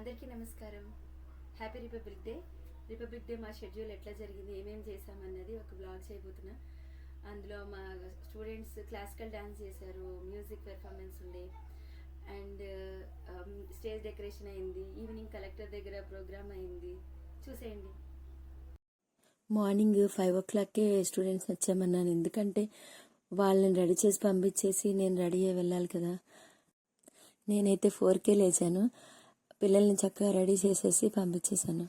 అందరికీ నమస్కారం. Happy republic day మా షెడ్యూల్ ఎట్లా జరిగింది, ఏమేమి చేసామన్నది ఒక బ్లాగ్ చేయబోతున్నా. అందులో మా స్టూడెంట్స్ క్లాసికల్ డాన్స్ చేశారు, మ్యూజిక్ పెర్ఫార్మెన్స్ ఉండే, అండ్ స్టేజ్ డెకరేషన్ అయింది. ఈవినింగ్ కలెక్టర్ దగ్గర ప్రోగ్రామ్ అయింది, చూసేయండి. మార్నింగ్ 5 o'clockకే స్టూడెంట్స్ వచ్చామన్నాను, ఎందుకంటే వాళ్ళని రెడీ చేసి పంపించేసి నేను రెడీ అయ్యి వెళ్ళాలి కదా. నేనైతే 4కే లేచాను, పిల్లల్ని చక్కగా రెడీ చేసేసి పంపించేశాను.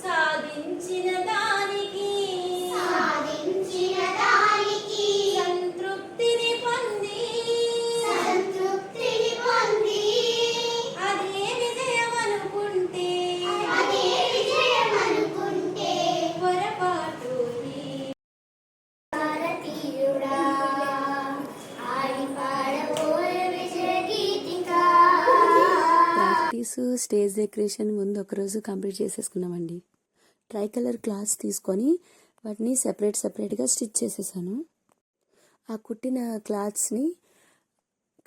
సాధించిన దానికి స్టేజ్ డెకరేషన్ ముందు ఒకరోజు కంప్లీట్ చేసేసుకున్నామండి. ట్రై కలర్ క్లాత్స్ తీసుకొని వాటిని సెపరేట్గా స్టిచ్ చేసేసాను. ఆ కుట్టిన క్లాత్స్ని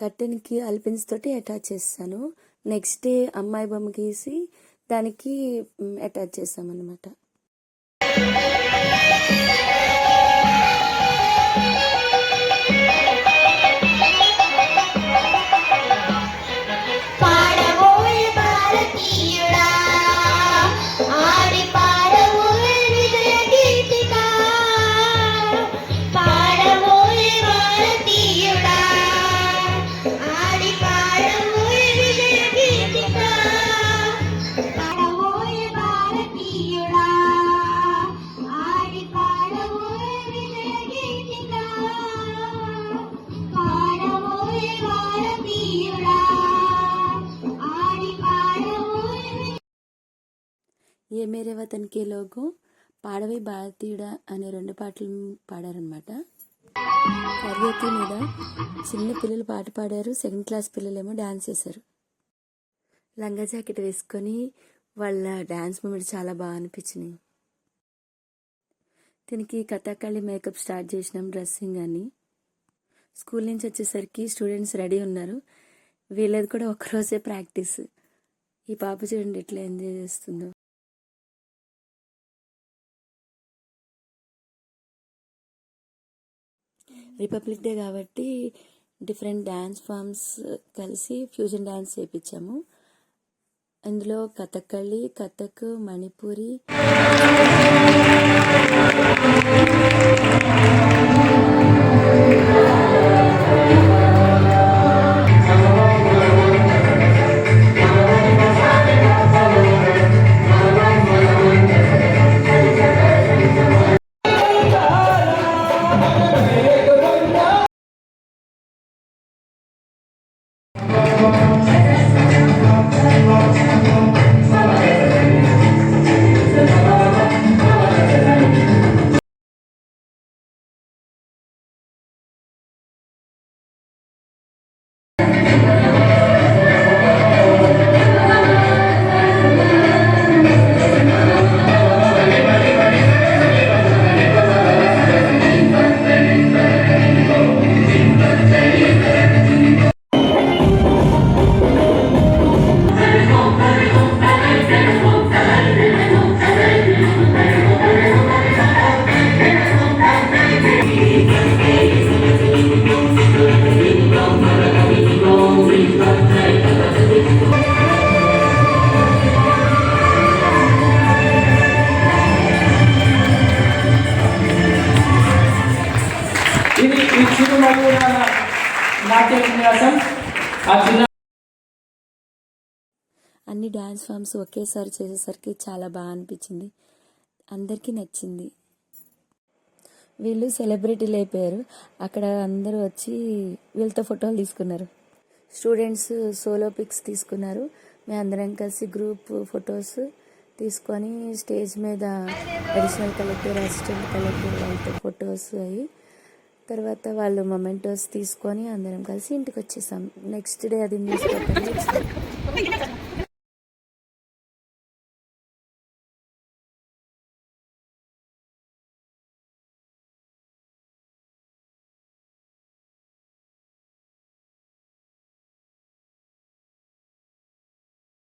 కర్టెన్కి అల్పిన్స్ తోటి అటాచ్ చేసాను. నెక్స్ట్ డే అమ్మాయి బొమ్మ గీసి దానికి అటాచ్ చేసామన్నమాట. ఏ మేరే వతన్ కే లోగో, పాడవై భారతీయుడా అనే 2 పాటలు పాడారనమాట. కరియోకే మీద చిన్న పిల్లలు పాట పాడారు, 2nd క్లాస్ పిల్లలేమో డాన్స్ చేశారు. లంగా జాకెట్ వేసుకొని వాళ్ళ డాన్స్ మూమెంట్ చాలా బాగా అనిపించినాయి. దీనికి కథాకళి మేకప్ స్టార్ట్ చేసినాం, డ్రెస్సింగ్ అని. స్కూల్ నుంచి వచ్చేసరికి స్టూడెంట్స్ రెడీ ఉన్నారు. వీళ్ళది కూడా ఒకరోజే ప్రాక్టీస్. ఈ పాప చూడండి ఎట్లా ఎంజాయ్ చేస్తుందో. రిపబ్లిక్ డే కాబట్టి డిఫరెంట్ డ్యాన్స్ ఫామ్స్ కలిసి ఫ్యూజన్ డ్యాన్స్ చేయించాము. అందులో కథకళి, కథక్, మణిపూరి, అన్ని డ్యాన్స్ ఫామ్స్ ఒకేసారి చేసేసరికి చాలా బాగా అనిపించింది, అందరికీ నచ్చింది. వీళ్ళు సెలబ్రిటీలు అయిపోయారు. అక్కడ అందరూ వచ్చి వీళ్ళతో ఫోటోలు తీసుకున్నారు. స్టూడెంట్స్ సోలో పిక్స్ తీసుకున్నారు. మేము అందరం కలిసి గ్రూప్ ఫొటోస్ తీసుకొని స్టేజ్ మీద అడిషనల్ కలెక్టర్, అసిస్టెంట్ కలెక్టర్ వాళ్ళతో ఫొటోస్ అయ్యి తర్వాత వాళ్ళు మొమెంటోస్ తీసుకొని అందరం కలిసి ఇంటికి వచ్చేసాం. నెక్స్ట్ డే అది న్యూస్ పేపర్లో